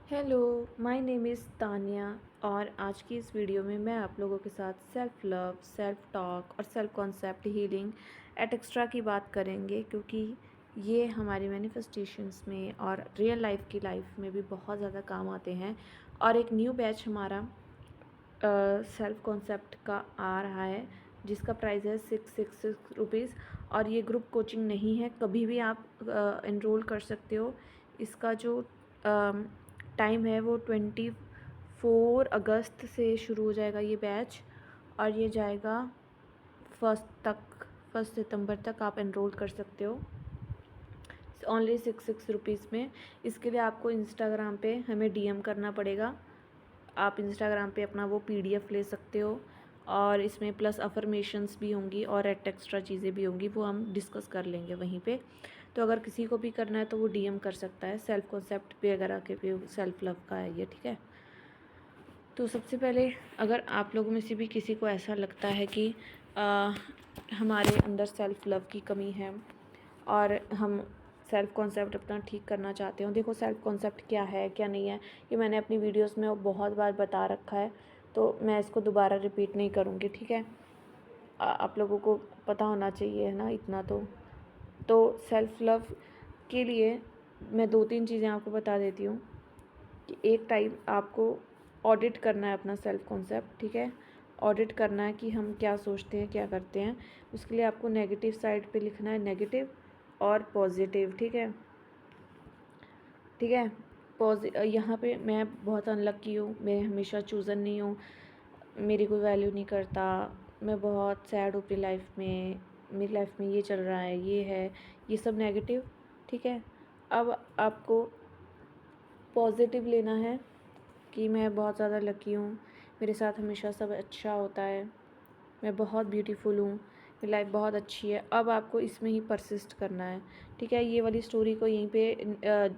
Hello, my name is Tania और आज की इस वीडियो में मैं आप लोगों के साथ सेल्फ़ लव, सेल्फ़ टॉक और self concept healing et cetera की बात करेंगे क्योंकि ये हमारी मैनिफेस्टेशंस में और रियल लाइफ की लाइफ में भी बहुत ज़्यादा काम आते हैं। और एक न्यू बैच हमारा सेल्फ़ कॉन्सेप्ट का आ रहा है जिसका प्राइस है 666 रुपीज़। और ये ग्रुप कोचिंग नहीं है, कभी भी आप इनरोल कर सकते हो। इसका जो टाइम है वो 24 अगस्त से शुरू हो जाएगा ये बैच और ये जाएगा फर्स्ट सितंबर तक आप एनरोल कर सकते हो ओनली 6 रुपीज़ में। इसके लिए आपको इंस्टाग्राम पे हमें डीएम करना पड़ेगा। आप इंस्टाग्राम पे अपना वो पीडीएफ ले सकते हो और इसमें प्लस अफर्मेशंस भी होंगी और एट एक्स्ट्रा चीज़ें भी होंगी, वो हम डिस्कस कर लेंगे वहीं पे। तो अगर किसी को भी करना है तो वो डीएम कर सकता है। सेल्फ कॉन्सेप्ट पे वगैरह के पे सेल्फ लव का है ये, ठीक है। तो सबसे पहले अगर आप लोगों में से भी किसी को ऐसा लगता है कि हमारे अंदर सेल्फ लव की कमी है और हम सेल्फ कॉन्सेप्ट अपना ठीक करना चाहते हो, देखो सेल्फ कॉन्सेप्ट क्या है क्या नहीं है ये मैंने अपनी वीडियोस में बहुत बार बता रखा है, तो मैं इसको दोबारा रिपीट नहीं करूँगी, ठीक है। आप लोगों को पता होना चाहिए, है ना, इतना तो सेल्फ लव के लिए मैं 2-3 चीज़ें आपको बता देती हूँ कि एक टाइम आपको ऑडिट करना है अपना सेल्फ कॉन्सेप्ट, ठीक है। ऑडिट करना है कि हम क्या सोचते हैं क्या करते हैं। उसके लिए आपको नेगेटिव साइड पे लिखना है नेगेटिव और पॉजिटिव, ठीक है। ठीक है, यहाँ पे मैं बहुत अनलक्की हूँ, मैं हमेशा चूज़न नहीं हूँ, मेरी कोई वैल्यू नहीं करता, मैं बहुत सैड हूँ अपनी लाइफ में, मेरी लाइफ में ये चल रहा है, ये है, ये सब नेगेटिव, ठीक है। अब आपको पॉजिटिव लेना है कि मैं बहुत ज़्यादा लकी हूँ, मेरे साथ हमेशा सब अच्छा होता है, मैं बहुत ब्यूटीफुल हूँ, मेरी लाइफ बहुत अच्छी है। अब आपको इसमें ही परसिस्ट करना है, ठीक है। ये वाली स्टोरी को यहीं पे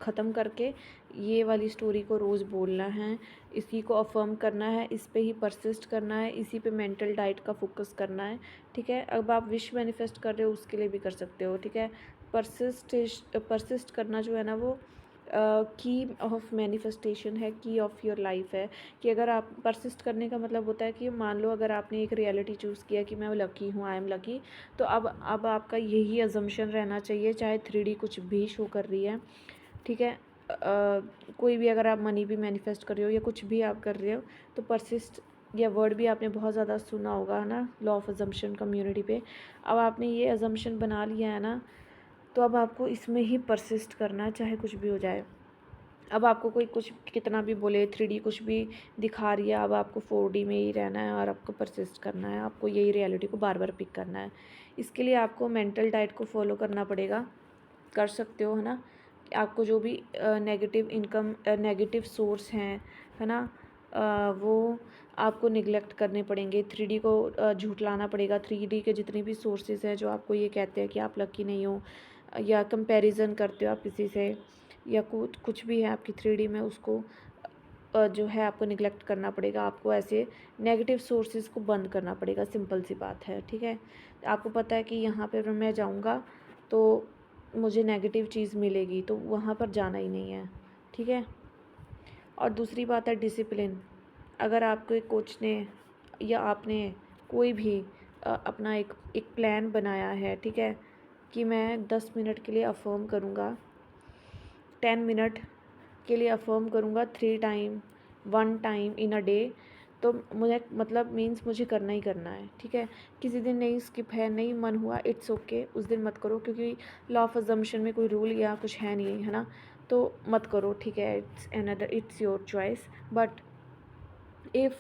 ख़त्म करके ये वाली स्टोरी को रोज़ बोलना है, इसी को अफर्म करना है, इस पे ही परसिस्ट करना है, इसी पे मेंटल डाइट का फोकस करना है, ठीक है। अब आप विश मैनिफेस्ट कर रहे हो उसके लिए भी कर सकते हो, ठीक है। परसिस्ट करना जो है ना वो की ऑफ मैनिफेस्टेशन है, की ऑफ योर लाइफ है। कि अगर आप परसिस्ट करने का मतलब होता है कि मान लो अगर आपने एक रियलिटी चूज़ किया कि मैं लकी हूँ, आई एम लकी, तो अब आपका यही अजम्पशन रहना चाहिए, चाहे 3D कुछ भी शो कर रही है, ठीक है। कोई भी अगर आप मनी भी मैनिफेस्ट कर रहे हो या कुछ भी आप कर रहे हो तो परसिस्ट या वर्ड भी आपने बहुत ज़्यादा सुना होगा, है ना, लॉ ऑफ अजम्पशन कम्युनिटी पे। अब आपने ये अजम्पशन बना लिया है ना, तो अब आपको इसमें ही परसिस्ट करना है चाहे कुछ भी हो जाए। अब आपको कोई कुछ कितना भी बोले, 3D कुछ भी दिखा रही है, अब आपको 4D में ही रहना है और आपको परसिस्ट करना है, आपको यही रियलिटी को बार बार पिक करना है। इसके लिए आपको मेंटल डाइट को फॉलो करना पड़ेगा, कर सकते हो, है ना। आपको जो भी नेगेटिव सोर्स हैं, है ना, वो आपको निगलेक्ट करने पड़ेंगे। 3D को झूठलाना पड़ेगा। 3D के जितने भी सोर्सेज हैं जो आपको ये कहते हैं कि आप लकी नहीं हो या कंपैरिजन करते हो आप किसी से या कुछ भी है आपकी 3D में, उसको जो है आपको निगलेक्ट करना पड़ेगा। आपको ऐसे नेगेटिव सोर्सेज को बंद करना पड़ेगा, सिंपल सी बात है, ठीक है। आपको पता है कि यहाँ पर अगर मैं जाऊँगा तो मुझे नेगेटिव चीज़ मिलेगी, तो वहाँ पर जाना ही नहीं है, ठीक है। और दूसरी बात है डिसिप्लिन। अगर आपको एक कोच ने या आपने कोई भी अपना एक प्लान बनाया है, ठीक है, कि मैं 10 मिनट के लिए अफर्म करूँगा, 10 मिनट के लिए अफर्म करूँगा 3 time 1 time in a day, तो मुझे मतलब मीन्स मुझे करना ही करना है, ठीक है। किसी दिन नहीं स्किप है, नहीं मन हुआ, इट्स ओके, उस दिन मत करो क्योंकि लॉ ऑफ अजम्पशन में कोई रूल या कुछ है नहीं, है ना, तो मत करो, ठीक है। It's your choice, but if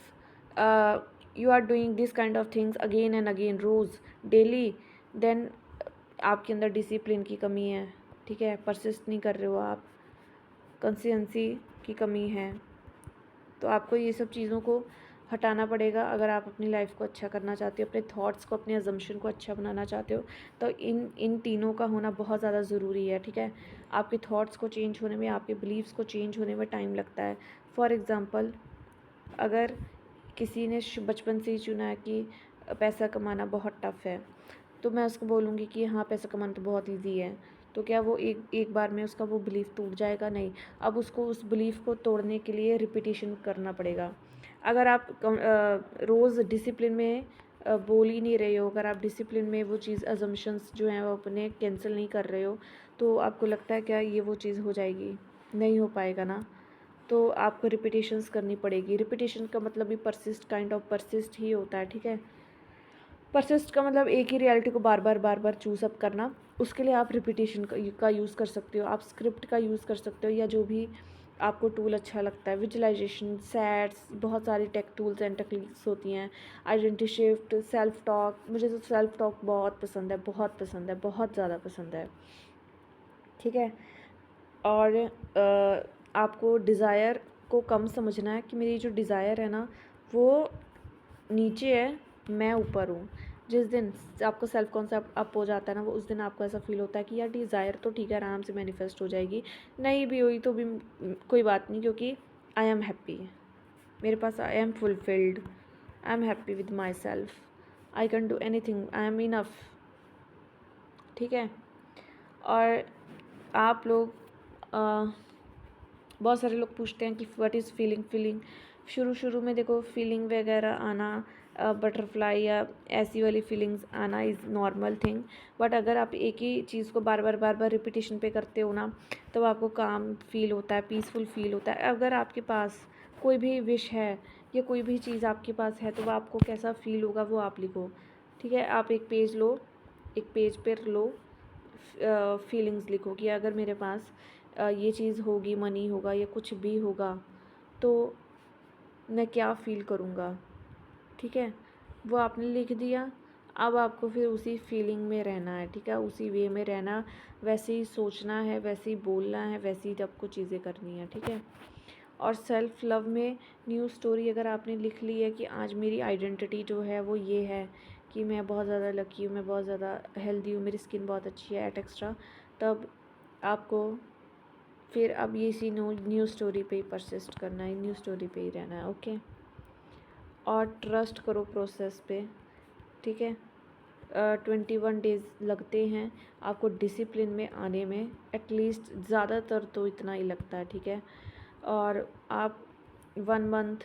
you are doing this kind of things again and again रोज़ डेली, देन आपके अंदर डिसिप्लिन की कमी है, ठीक है। परसिस्ट नहीं कर रहे हो आप, कंसिस्टेंसी की कमी है, तो आपको ये सब चीज़ों को हटाना पड़ेगा। अगर आप अपनी लाइफ को अच्छा करना चाहते हो, अपने थॉट्स को, अपने अजम्पशन को अच्छा बनाना चाहते हो, तो इन तीनों का होना बहुत ज़्यादा ज़रूरी है, ठीक है। आपके थॉट्स को चेंज होने में, आपके बिलीव्स को चेंज होने में टाइम लगता है। फॉर एग्ज़ाम्पल, अगर किसी ने बचपन से ही चुना है कि पैसा कमाना बहुत टफ़ है, तो मैं उसको बोलूँगी कि हाँ पैसा कमाना तो बहुत ईजी है, तो क्या वो एक बार में उसका वो बिलीफ टूट जाएगा? नहीं। अब उसको उस बिलीफ को तोड़ने के लिए रिपीटिशन करना पड़ेगा। अगर आप रोज़ डिसिप्लिन में बोल ही नहीं रहे हो, अगर आप डिसिप्लिन में वो चीज़ अजम्पशंस जो हैं वो अपने कैंसिल नहीं कर रहे हो, तो आपको लगता है क्या ये वो चीज़ हो जाएगी? नहीं हो पाएगा ना। तो आपको रिपीटिशंस करनी पड़ेगी। रिपीटिशन का मतलब भी परसिस्ट, काइंड ऑफ परसिस्ट ही होता है, ठीक है। परसिस्ट का मतलब एक ही रियलिटी को बार बार चूज़ अप करना। उसके लिए आप रिपीटिशन का यूज़ कर सकते हो, आप स्क्रिप्ट का यूज़ कर सकते हो, या जो भी आपको टूल अच्छा लगता है। विजुअलाइजेशन, सैट्स, बहुत सारी टेक टूल्स एंड टेक्निक्स होती हैं। Identity shift, self talk. मुझे तो सेल्फ टॉक बहुत पसंद है, बहुत पसंद है, बहुत ज़्यादा पसंद है, ठीक है। और आपको डिज़ायर को कम समझना है कि मेरी जो डिज़ायर है ना वो नीचे है, मैं ऊपर हूँ। जिस दिन आपको सेल्फ कॉन्सेप्ट अप हो जाता है ना, वो उस दिन आपको ऐसा फील होता है कि यार डिज़ायर तो ठीक है, आराम से मैनिफेस्ट हो जाएगी, नहीं भी हुई तो भी कोई बात नहीं, क्योंकि आई एम हैप्पी, मेरे पास I am fulfilled, I am happy with my self, I can do any thing, I am enough, ठीक है। और आप लोग बहुत सारे लोग पूछते हैं कि व्हाट इज़ फीलिंग। शुरू में देखो फीलिंग वगैरह आना, बटरफ्लाई या ऐसी वाली फीलिंग्स आना इज़ नॉर्मल थिंग। बट अगर आप एक ही चीज़ को बार बार रिपीटिशन पे करते हो ना, तो आपको काम फील होता है, पीसफुल फील होता है। अगर आपके पास कोई भी विश है या कोई भी चीज़ आपके पास है, तो वह आपको कैसा फील होगा वो आप लिखो, ठीक है। आप एक पेज लो, एक पेज पर लो, फीलिंग्स लिखो कि अगर मेरे पास ये चीज़ होगी, मनी होगा या कुछ भी होगा, तो मैं क्या फ़ील करूँगा, ठीक है। वो आपने लिख दिया। अब आपको फिर उसी फीलिंग में रहना है, ठीक है, उसी वे में रहना, वैसे ही सोचना है, वैसे ही बोलना है, वैसे ही आपको चीज़ें करनी है, ठीक है। और सेल्फ़ लव में न्यू स्टोरी अगर आपने लिख ली है कि आज मेरी आइडेंटिटी जो है वो ये है कि मैं बहुत ज़्यादा लकी हूँ, मैं बहुत ज़्यादा हेल्दी हूँ, मेरी स्किन बहुत अच्छी है, एट एक्स्ट्रा, तब आपको फिर अब ये इसी न्यू स्टोरी पे ही परसिस्ट करना है, न्यू स्टोरी पे ही रहना है, ओके। और ट्रस्ट करो प्रोसेस पे, ठीक है। 21 डेज़ लगते हैं आपको डिसिप्लिन में आने में, एटलीस्ट ज़्यादातर तो इतना ही लगता है, ठीक है। और आप 1 मंथ,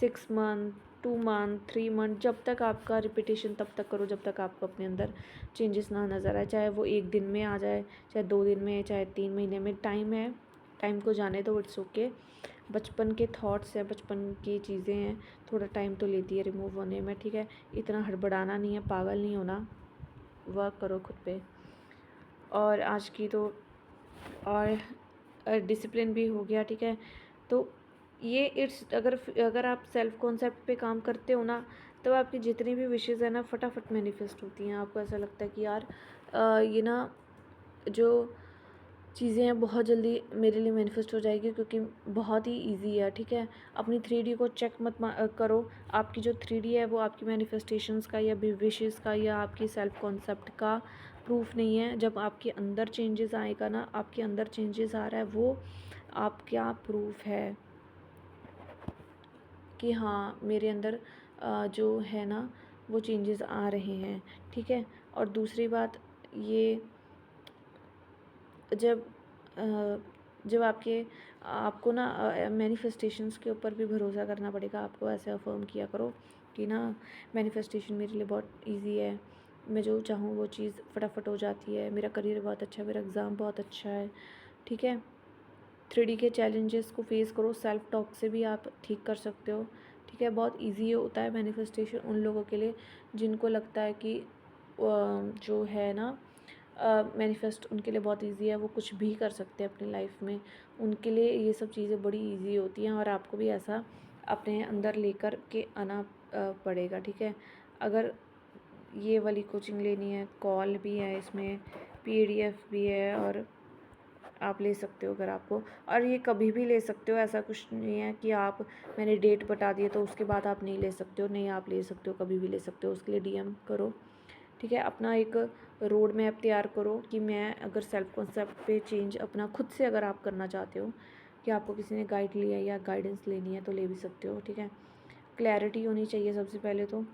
6 मंथ, 2 मंथ, 3 मंथ, जब तक आपका रिपीटेशन तब तक करो जब तक आपको अपने अंदर चेंजेस ना नज़र आए, चाहे वो 1 दिन में आ जाए, चाहे 2 दिन में, चाहे 3 महीने में। टाइम है, टाइम को जाने दो, इट्स ओके। बचपन के थॉट्स हैं, बचपन की चीज़ें हैं, थोड़ा टाइम तो लेती है रिमूव होने में, ठीक है। इतना हड़बड़ाना नहीं है, पागल नहीं होना, वर्क करो खुद पे। और आज की तो और डिसिप्लिन भी हो गया, ठीक है। तो ये इट्स अगर आप सेल्फ कॉन्सेप्ट पे काम करते हो ना, तो आपकी जितनी भी विशेज़ है ना फटाफट मैनिफेस्ट होती हैं। आपको ऐसा लगता है कि यार ये ना जो चीज़ें हैं बहुत जल्दी मेरे लिए मैनिफेस्ट हो जाएगी, क्योंकि बहुत ही इजी है, ठीक है। अपनी 3D को चेक मत करो। आपकी जो 3D है वो आपकी मैनिफेस्टेशंस का या विशेस का या आपकी सेल्फ कॉन्सेप्ट का प्रूफ नहीं है। जब आपके अंदर चेंजेस आएगा ना, आपके अंदर चेंजेस आ रहा है, वो आपका प्रूफ है कि हाँ मेरे अंदर जो है ना वो चेंजेस आ रहे हैं, ठीक है। और दूसरी बात ये, जब जब आपको ना मैनिफेस्टेशंस के ऊपर भी भरोसा करना पड़ेगा। आपको ऐसे अफर्म किया करो कि ना मैनिफेस्टेशन मेरे लिए बहुत इजी है, मैं जो चाहूँ वो चीज़ फटाफट हो जाती है, मेरा करियर बहुत अच्छा है, मेरा एग्ज़ाम बहुत अच्छा है, ठीक है। 3D के चैलेंजेस को फेस करो, सेल्फ टॉक से भी आप ठीक कर सकते हो, ठीक है। बहुत इजी होता है मैनिफेस्टेशन उन लोगों के लिए जिनको लगता है कि जो है ना मैनिफेस्ट उनके लिए बहुत इजी है, वो कुछ भी कर सकते हैं अपनी लाइफ में, उनके लिए ये सब चीज़ें बड़ी इजी होती हैं। और आपको भी ऐसा अपने अंदर लेकर के आना पड़ेगा, ठीक है। अगर ये वाली कोचिंग लेनी है, कॉल भी है इसमें, PDF भी है, और आप ले सकते हो अगर आपको, और ये कभी भी ले सकते हो। ऐसा कुछ नहीं है कि आप मैंने डेट बता दी है तो उसके बाद आप नहीं ले सकते हो, नहीं, आप ले सकते हो, कभी भी ले सकते हो। उसके लिए DM करो, ठीक है। अपना एक रोड मैप तैयार करो कि मैं अगर सेल्फ कॉन्सेप्ट पे चेंज अपना खुद से अगर आप करना चाहते हो, कि आपको किसी ने गाइड लिया या गाइडेंस लेनी है तो ले भी सकते हो, ठीक है। क्लैरिटी होनी चाहिए सबसे पहले तो,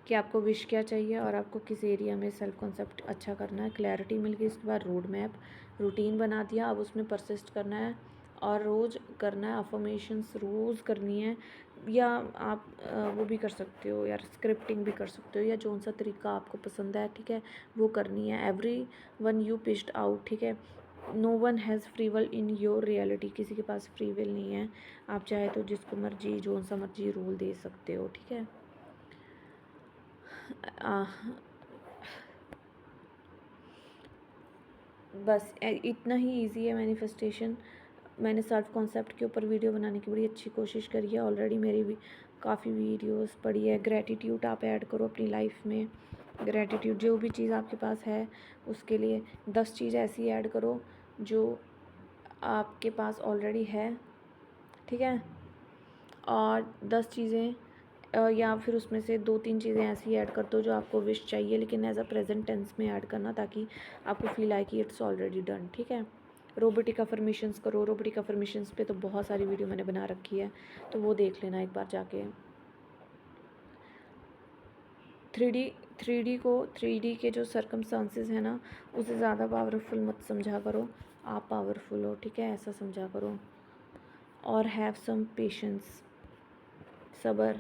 कि आपको विश क्या चाहिए और आपको किस एरिया में सेल्फ कॉन्सेप्ट अच्छा करना है। क्लैरिटी मिल गई, इसके बाद रोड मैप रूटीन बना दिया, अब उसमें परसिस्ट करना है और रोज़ करना है। अफर्मेशंस रोज़ करनी है, या आप वो भी कर सकते हो यार, स्क्रिप्टिंग भी कर सकते हो, या जौन सा तरीका आपको पसंद है, ठीक है, वो करनी है। Every one you pissed out, ठीक है, no one has free will in your reality, किसी के पास फ्री विल नहीं है। आप चाहे तो जिसको मर्जी जौन सा मर्जी रोल दे सकते हो, ठीक है। बस इतना ही इजी है मैनिफेस्टेशन। मैंने सेल्फ कॉन्सेप्ट के ऊपर वीडियो बनाने की बड़ी अच्छी कोशिश करी है, ऑलरेडी मेरी भी काफ़ी वीडियोस पड़ी है। ग्रैटिट्यूड आप ऐड करो अपनी लाइफ में, ग्रैटिट्यूड जो भी चीज़ आपके पास है उसके लिए 10 चीज़ ऐसी ऐड करो जो आपके पास ऑलरेडी है, ठीक है, और 10 चीज़ें या फिर उसमें से 2-3 चीज़ें ऐसी ऐड कर दो जो आपको विश चाहिए, लेकिन एज अ प्रेजेंट टेंस में ऐड करना, ताकि आपको फील आए कि इट्स ऑलरेडी डन, ठीक है। रोबोटिक अफर्मेशंस करो। रोबोटिक अफर्मेशंस पे तो बहुत सारी वीडियो मैंने बना रखी है, तो वो देख लेना एक बार जाके। 3D के जो सर्कमस्टांसेस है ना, उसे ज़्यादा पावरफुल मत समझा करो, आप पावरफुल हो, ठीक है, ऐसा समझा करो। और हैव सम पेशेंस, सब्र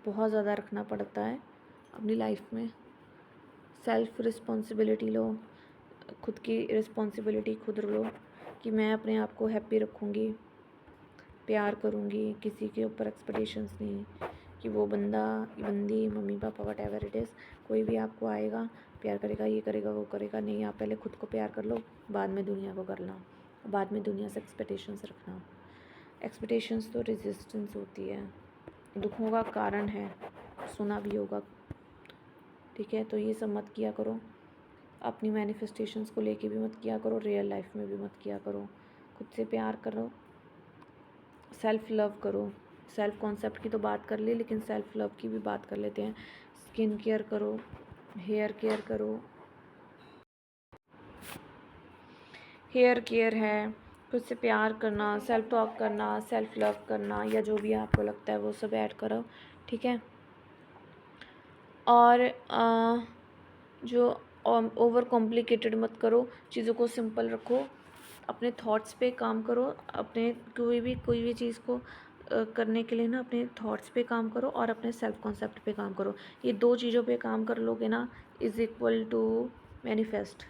बहुत ज़्यादा रखना पड़ता है अपनी लाइफ में। सेल्फ रिस्पॉन्सिबिलिटी लो, खुद की रिस्पॉन्सिबिलिटी खुद लो कि मैं अपने आप को हैप्पी रखूँगी, प्यार करूँगी, किसी के ऊपर एक्सपेक्टेशंस नहीं कि वो बंदा बंदी mummy papa what ever it is कोई भी आपको आएगा प्यार करेगा, ये करेगा, वो करेगा, नहीं। आप पहले खुद को प्यार कर लो, बाद में दुनिया को करना, बाद में दुनिया से एक्सपेक्टेशंस रखना। एक्सपेक्टेशंस तो रेजिस्टेंस होती है, दुखों का कारण है, सुना भी होगा, ठीक है। तो ये सब मत किया करो, अपनी मैनिफेस्टेशंस को लेके भी मत किया करो, रियल लाइफ में भी मत किया करो। खुद से प्यार करो, सेल्फ लव करो। सेल्फ कॉन्सेप्ट की तो बात कर ली, लेकिन सेल्फ लव की भी बात कर लेते हैं। स्किन केयर करो, हेयर केयर करो, हेयर केयर है, खुद से प्यार करना, सेल्फ टॉक करना, सेल्फ लव करना, या जो भी आपको लगता है वो सब ऐड करो, ठीक है। और जो ओवर कॉम्प्लिकेटेड मत करो, चीज़ों को सिंपल रखो, अपने थॉट्स पे काम करो, अपने कोई भी चीज़ को करने के लिए ना अपने थॉट्स पे काम करो और अपने सेल्फ कॉन्सेप्ट पे काम करो। ये 2 चीज़ों पे काम कर लोगे ना, इज़ इक्वल टू मैनिफेस्ट।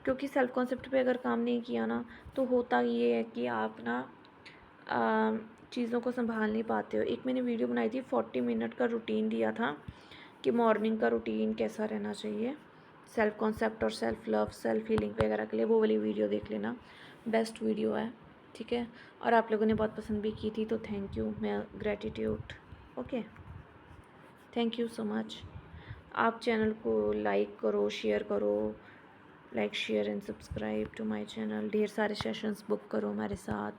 क्योंकि सेल्फ कॉन्सेप्ट पे अगर काम नहीं किया ना, तो होता ये है कि आप ना चीज़ों को संभाल नहीं पाते हो। एक मैंने वीडियो बनाई थी, 40 मिनट का रूटीन दिया था कि मॉर्निंग का रूटीन कैसा रहना चाहिए सेल्फ कॉन्सेप्ट और सेल्फ लव, सेल्फ हीलिंग वगैरह के लिए। वो वाली वीडियो देख लेना, बेस्ट वीडियो है, ठीक है। और आप लोगों ने बहुत पसंद भी की थी, तो थैंक यू, मैं gratitude, okay, thank you so much. आप चैनल को लाइक करो, शेयर करो, like share and subscribe to my channel. ढेर सारे सेशंस बुक करो मेरे साथ,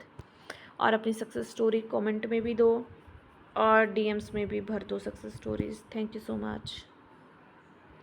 और अपनी सक्सेस स्टोरी कमेंट में भी दो और डीएम्स में भी भर दो success stories. Thank you so much.